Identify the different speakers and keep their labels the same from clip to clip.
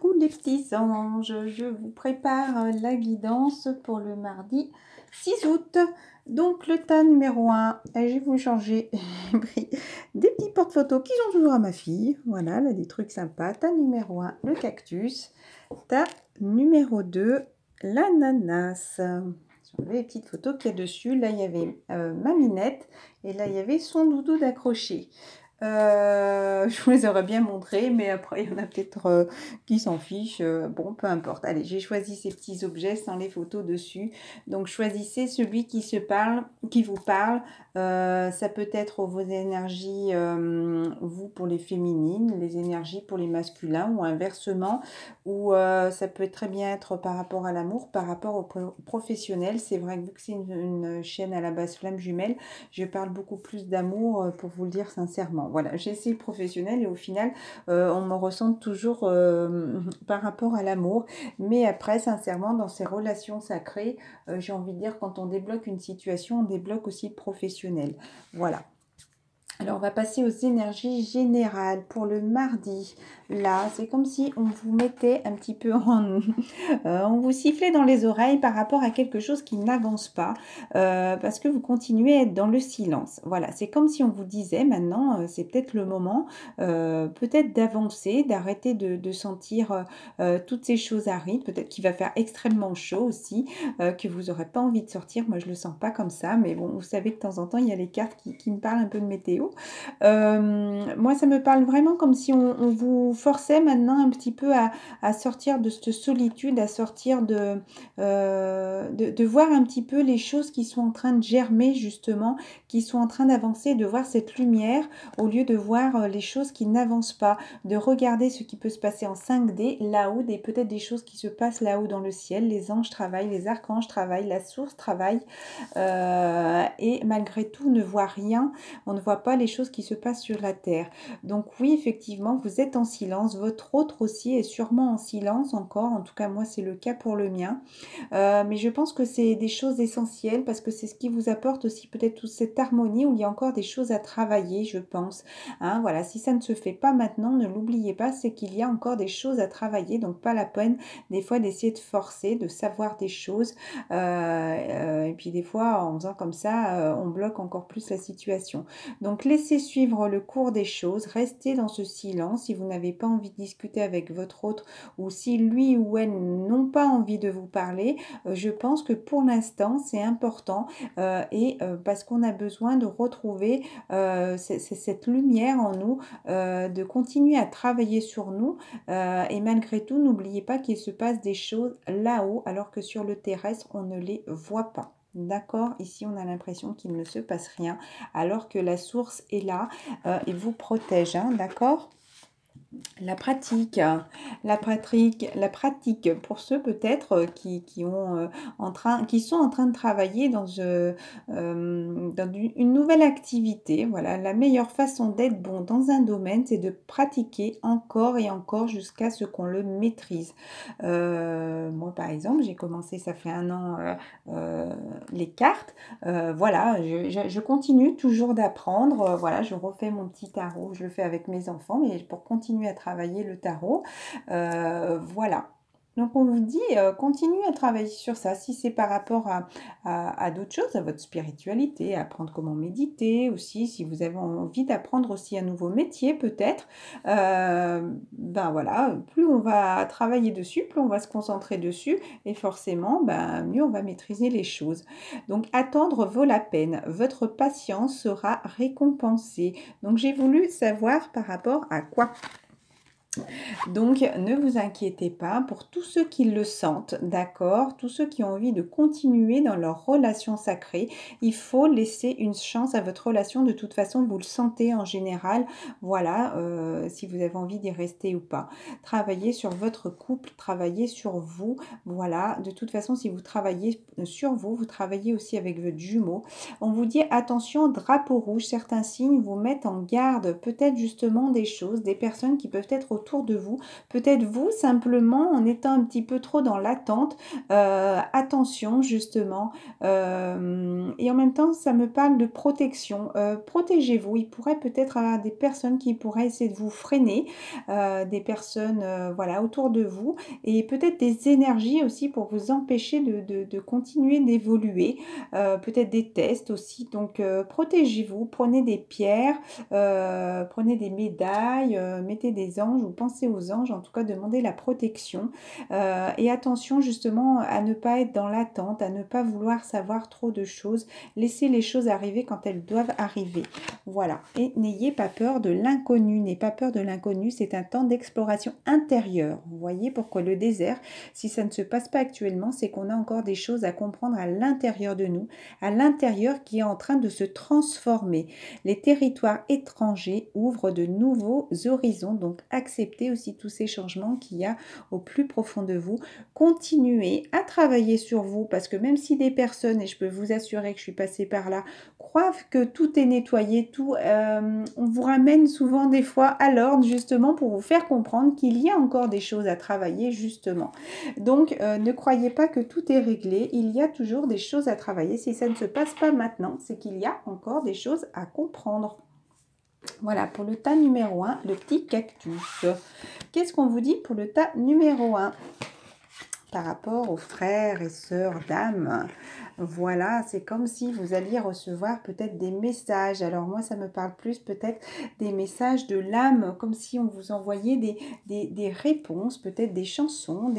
Speaker 1: Coucou les petits anges, je vous prépare la guidance pour le mardi 6 août. Donc le tas numéro 1, je vais vous changer, j'ai pris des petits porte-photos qui sont toujours à ma fille. Voilà, elle a des trucs sympas. Tas numéro 1, le cactus. Tas numéro 2, l'ananas. J'ai les petites photos qu'il y a dessus. Là, il y avait ma Minette et là, il y avait son doudou d'accroché. Je vous les aurais bien montrés, mais après, il y en a peut-être qui s'en fichent. Bon, peu importe. Allez, j'ai choisi ces petits objets sans les photos dessus. Donc, choisissez celui qui vous parle. Ça peut être vos énergies, vous pour les féminines, les énergies pour les masculins, ou inversement. Ou ça peut très bien être par rapport à l'amour, par rapport au professionnel. C'est vrai que vu que c'est une chaîne à la base flamme jumelle, je parle beaucoup plus d'amour, pour vous le dire sincèrement. Voilà, j'ai essayé le professionnel et au final, on me ressent toujours par rapport à l'amour. Mais après, sincèrement, dans ces relations sacrées, j'ai envie de dire, quand on débloque une situation, on débloque aussi le professionnel. Voilà. Alors, on va passer aux énergies générales pour le mardi. Là, c'est comme si on vous mettait un petit peu on vous sifflait dans les oreilles par rapport à quelque chose qui n'avance pas, parce que vous continuez à être dans le silence. Voilà, c'est comme si on vous disait maintenant, c'est peut-être le moment, peut-être d'avancer, d'arrêter de sentir toutes ces choses arrivent. Peut-être qu'il va faire extrêmement chaud aussi, que vous n'aurez pas envie de sortir. Moi, je le sens pas comme ça, mais bon, vous savez que de temps en temps, il y a les cartes qui me parlent un peu de météo. Moi, ça me parle vraiment comme si on vous forçait maintenant un petit peu à sortir de cette solitude, à sortir de voir un petit peu les choses qui sont en train de germer justement, qui sont en train d'avancer, de voir cette lumière au lieu de voir les choses qui n'avancent pas, de regarder ce qui peut se passer en 5D là-haut, peut-être des choses qui se passent là-haut dans le ciel. Les anges travaillent, les archanges travaillent, la source travaille, et malgré tout, on ne voit rien, on ne voit pas les choses qui se passent sur la terre. Donc oui, effectivement, vous êtes en silence, votre autre aussi est sûrement en silence encore, en tout cas moi c'est le cas pour le mien. Mais je pense que c'est des choses essentielles parce que c'est ce qui vous apporte aussi peut-être toute cette harmonie où il y a encore des choses à travailler, je pense. Hein, voilà, si ça ne se fait pas maintenant, ne l'oubliez pas, c'est qu'il y a encore des choses à travailler, donc pas la peine des fois d'essayer de forcer, de savoir des choses. Et puis des fois, en faisant comme ça, on bloque encore plus la situation. Donc laissez suivre le cours des choses, restez dans ce silence si vous n'avez pas envie de discuter avec votre autre ou si lui ou elle n'ont pas envie de vous parler. Je pense que pour l'instant c'est important, parce qu'on a besoin de retrouver cette lumière en nous, de continuer à travailler sur nous, et malgré tout n'oubliez pas qu'il se passe des choses là-haut alors que sur le terrestre on ne les voit pas. D'accord, ici on a l'impression qu'il ne se passe rien alors que la source est là, et vous protège, hein, d'accord. La pratique pour ceux peut-être qui sont en train de travailler dans une nouvelle activité. Voilà, la meilleure façon d'être bon dans un domaine, c'est de pratiquer encore et encore jusqu'à ce qu'on le maîtrise. Moi, par exemple, j'ai commencé, ça fait 1 an, les cartes. Voilà, je continue toujours d'apprendre. Voilà, je refais mon petit tarot, je le fais avec mes enfants, mais pour continuer à travailler le tarot. Voilà. Donc on vous dit, continuez à travailler sur ça. Si c'est par rapport à d'autres choses, à votre spiritualité, à apprendre comment méditer aussi, si vous avez envie d'apprendre aussi un nouveau métier peut-être, ben voilà, plus on va travailler dessus, plus on va se concentrer dessus et forcément, ben, mieux on va maîtriser les choses. Donc attendre vaut la peine, votre patience sera récompensée. Donc j'ai voulu savoir par rapport à quoi. Donc, ne vous inquiétez pas pour tous ceux qui le sentent, d'accord, tous ceux qui ont envie de continuer dans leur relation sacrée, il faut laisser une chance à votre relation. De toute façon, vous le sentez en général, voilà, si vous avez envie d'y rester ou pas. Travaillez sur votre couple, travaillez sur vous, voilà. De toute façon, si vous travaillez sur vous, vous travaillez aussi avec votre jumeau. On vous dit attention, drapeau rouge, certains signes vous mettent en garde, peut-être justement des choses, des personnes qui peuvent être autour de vous. Peut-être vous, simplement, en étant un petit peu trop dans l'attente. Attention, justement. Et en même temps, ça me parle de protection. Protégez-vous. Il pourrait peut-être avoir des personnes qui pourraient essayer de vous freiner, des personnes voilà, autour de vous, et peut-être des énergies aussi pour vous empêcher de continuer d'évoluer, peut-être des tests aussi. Donc protégez-vous, prenez des pierres, prenez des médailles, mettez des anges ou pensez aux anges, en tout cas demandez la protection. Et attention justement à ne pas être dans l'attente, à ne pas vouloir savoir trop de choses. Laissez les choses arriver quand elles doivent arriver. Voilà. Et n'ayez pas peur de l'inconnu. N'ayez pas peur de l'inconnu. C'est un temps d'exploration intérieure. Vous voyez pourquoi le désert, si ça ne se passe pas actuellement, c'est qu'on a encore des choses à comprendre à l'intérieur de nous, à l'intérieur qui est en train de se transformer. Les territoires étrangers ouvrent de nouveaux horizons. Donc acceptez aussi tous ces changements qu'il y a au plus profond de vous. Continuez à travailler sur vous parce que même si des personnes, et je peux vous assurer que je suis passée par là, croient que tout est nettoyé, tout, on vous ramène souvent des fois à l'ordre justement pour vous faire comprendre qu'il y a encore des choses à travailler justement. Donc ne croyez pas que tout est réglé, il y a toujours des choses à travailler. Si ça ne se passe pas maintenant, c'est qu'il y a encore des choses à comprendre. Voilà, pour le tas numéro 1, le petit cactus. Qu'est-ce qu'on vous dit pour le tas numéro 1 par rapport aux frères et sœurs d'âme? Voilà, c'est comme si vous alliez recevoir peut-être des messages. Alors moi, ça me parle plus peut-être des messages de l'âme, comme si on vous envoyait des réponses, peut-être des chansons,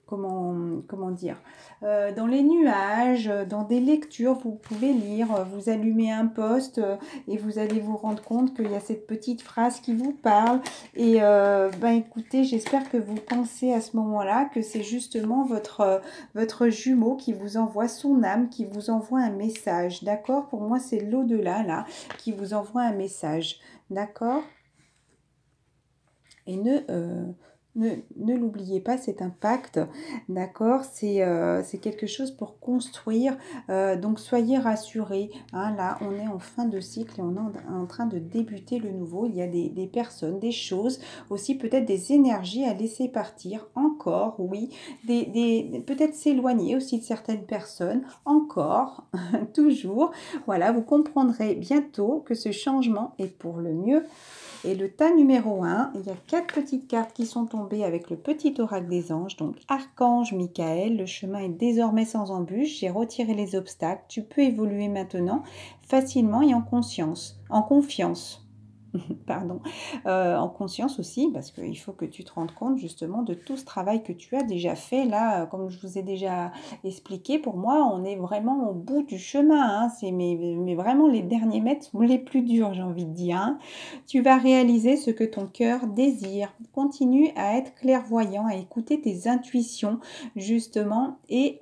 Speaker 1: comment dire, dans les nuages, dans des lectures, vous pouvez lire, vous allumez un post et vous allez vous rendre compte qu'il y a cette petite phrase qui vous parle. Et écoutez, j'espère que vous pensez à ce moment-là que c'est justement votre jumeau qui vous envoie son âme, qui vous envoie un message, d'accord? Pour moi, c'est l'au-delà, là, qui vous envoie un message, d'accord? Et ne l'oubliez pas, c'est un pacte, d'accord? C'est quelque chose pour construire, donc soyez rassurés. Hein, là, on est en fin de cycle et on est en train de débuter le nouveau. Il y a des personnes, des choses, aussi peut-être des énergies à laisser partir, encore, oui, peut-être s'éloigner aussi de certaines personnes, encore, toujours. Voilà, vous comprendrez bientôt que ce changement est pour le mieux. Et le tas numéro 1, il y a 4 petites cartes qui sont tombées avec le petit oracle des anges. Donc, Archange Michael, le chemin est désormais sans embûche. J'ai retiré les obstacles. Tu peux évoluer maintenant facilement et en confiance. Pardon, en conscience aussi, parce qu'il faut que tu te rendes compte justement de tout ce travail que tu as déjà fait. Là, comme je vous ai déjà expliqué, pour moi, on est vraiment au bout du chemin. Hein. Mais vraiment, les derniers mètres sont les plus durs, j'ai envie de dire. Hein. Tu vas réaliser ce que ton cœur désire. Continue à être clairvoyant, à écouter tes intuitions, justement, et...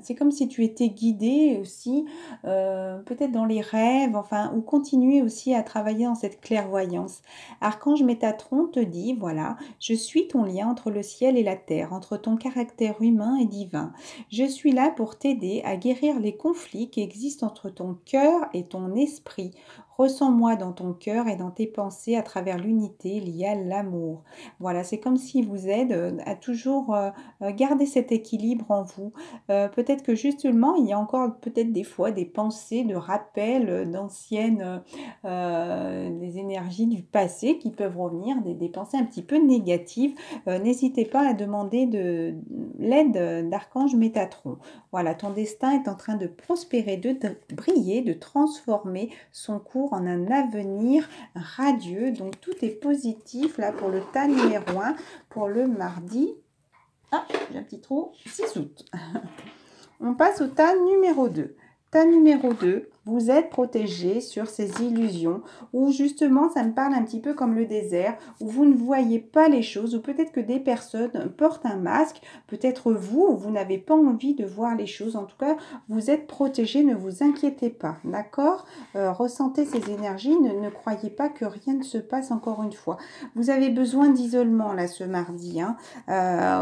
Speaker 1: c'est comme si tu étais guidé aussi, peut-être dans les rêves, enfin, ou continuer aussi à travailler dans cette clairvoyance. Archange Métatron te dit, voilà, je suis ton lien entre le ciel et la terre, entre ton caractère humain et divin. Je suis là pour t'aider à guérir les conflits qui existent entre ton cœur et ton esprit. Ressens-moi dans ton cœur et dans tes pensées à travers l'unité liée à l'amour. Voilà, c'est comme s'il vous aide à toujours garder cet équilibre en vous. Peut-être que justement, il y a encore peut-être des fois des pensées de rappel d'anciennes, des énergies du passé qui peuvent revenir, des pensées un petit peu négatives. N'hésitez pas à demander de l'aide d'Archange Métatron. Voilà, ton destin est en train de prospérer, de briller, de transformer son cours en un avenir radieux. Donc tout est positif là pour le tas numéro 1, pour le mardi. Ah, j'ai un petit trou, 6 août. On passe au tas numéro 2. Tas numéro 2, vous êtes protégé sur ces illusions où justement ça me parle un petit peu comme le désert, où vous ne voyez pas les choses, ou peut-être que des personnes portent un masque, peut-être vous n'avez pas envie de voir les choses. En tout cas, vous êtes protégé, ne vous inquiétez pas, d'accord? Ressentez ces énergies, ne croyez pas que rien ne se passe encore une fois. Vous avez besoin d'isolement là ce mardi. Hein.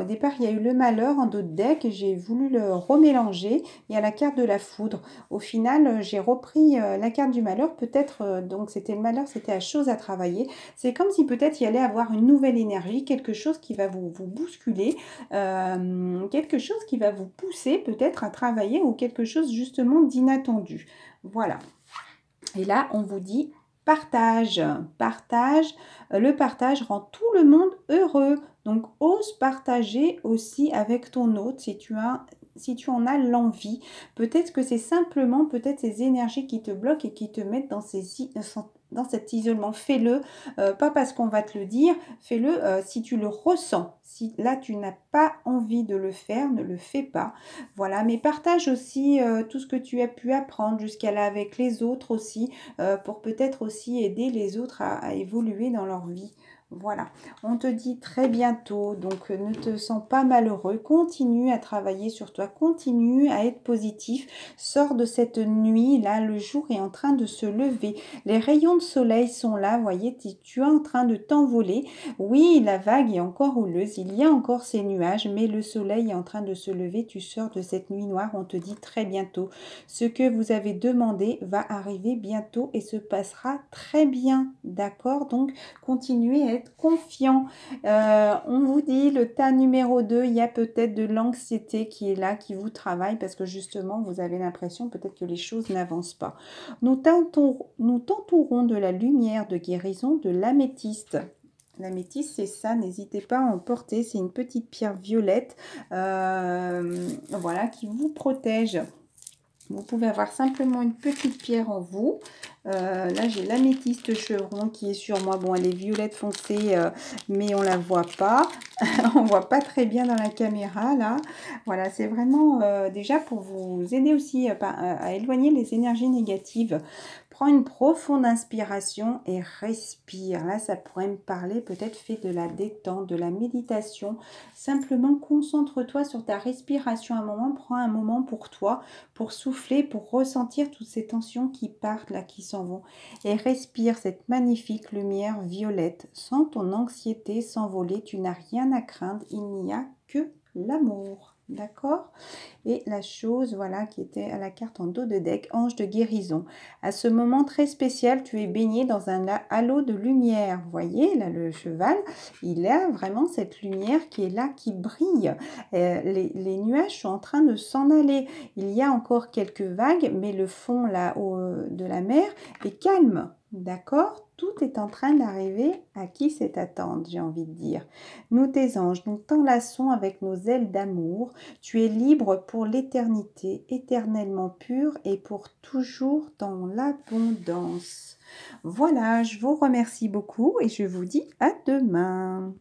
Speaker 1: Au départ, il y a eu le malheur en dos de deck, j'ai voulu le remélanger. Il y a la carte de la foudre. Au final, j'ai repris la carte du malheur, peut-être, donc c'était le malheur, c'était la chose à travailler. C'est comme si peut-être il y allait avoir une nouvelle énergie, quelque chose qui va vous bousculer, quelque chose qui va vous pousser peut-être à travailler ou quelque chose justement d'inattendu. Voilà. Et là, on vous dit partage. Partage. Le partage rend tout le monde heureux. Donc, ose partager aussi avec ton autre si tu en as l'envie. Peut-être que c'est simplement peut-être ces énergies qui te bloquent et qui te mettent dans cet isolement. Fais-le, pas parce qu'on va te le dire, fais-le si tu le ressens. Si là, tu n'as pas envie de le faire, ne le fais pas. Voilà, mais partage aussi tout ce que tu as pu apprendre jusqu'à là avec les autres aussi, pour peut-être aussi aider les autres à évoluer dans leur vie. Voilà, on te dit très bientôt, donc ne te sens pas malheureux, continue à travailler sur toi, continue à être positif, sors de cette nuit, là le jour est en train de se lever, les rayons de soleil sont là, voyez, tu es en train de t'envoler, oui la vague est encore houleuse, il y a encore ces nuages, mais le soleil est en train de se lever, tu sors de cette nuit noire, on te dit très bientôt, ce que vous avez demandé va arriver bientôt et se passera très bien, d'accord, donc continuez à être confiant. On vous dit, le tas numéro 2, il y a peut-être de l'anxiété qui est là, qui vous travaille parce que justement, vous avez l'impression peut-être que les choses n'avancent pas. Nous t'entourons de la lumière de guérison de l'améthyste. L'améthyste, c'est ça, n'hésitez pas à en porter. C'est une petite pierre violette voilà, qui vous protège. Vous pouvez avoir simplement une petite pierre en vous. Là, j'ai l'améthyste chevron qui est sur moi. Bon, elle est violette foncée, mais on la voit pas. On voit pas très bien dans la caméra, là. Voilà, c'est vraiment déjà pour vous aider aussi à éloigner les énergies négatives. Prends une profonde inspiration et respire. Là, ça pourrait me parler, peut-être fais de la détente, de la méditation. Simplement, concentre-toi sur ta respiration un moment. Prends un moment pour toi, pour souffler, pour ressentir toutes ces tensions qui partent là, qui s'en vont. Et respire cette magnifique lumière violette. Sens ton anxiété s'envoler. Tu n'as rien à craindre. Il n'y a que l'amour. D'accord? Et la chose, voilà, qui était à la carte en dos de deck, ange de guérison. À ce moment très spécial, tu es baigné dans un halo de lumière. Vous voyez, là, le cheval, il a vraiment cette lumière qui est là, qui brille. Les nuages sont en train de s'en aller. Il y a encore quelques vagues, mais le fond là de la mer est calme. D'accord? Tout est en train d'arriver à qui c'est attendre, j'ai envie de dire. Nous, tes anges, nous t'enlaçons avec nos ailes d'amour. Tu es libre pour l'éternité, éternellement pure et pour toujours dans l'abondance. Voilà, je vous remercie beaucoup et je vous dis à demain.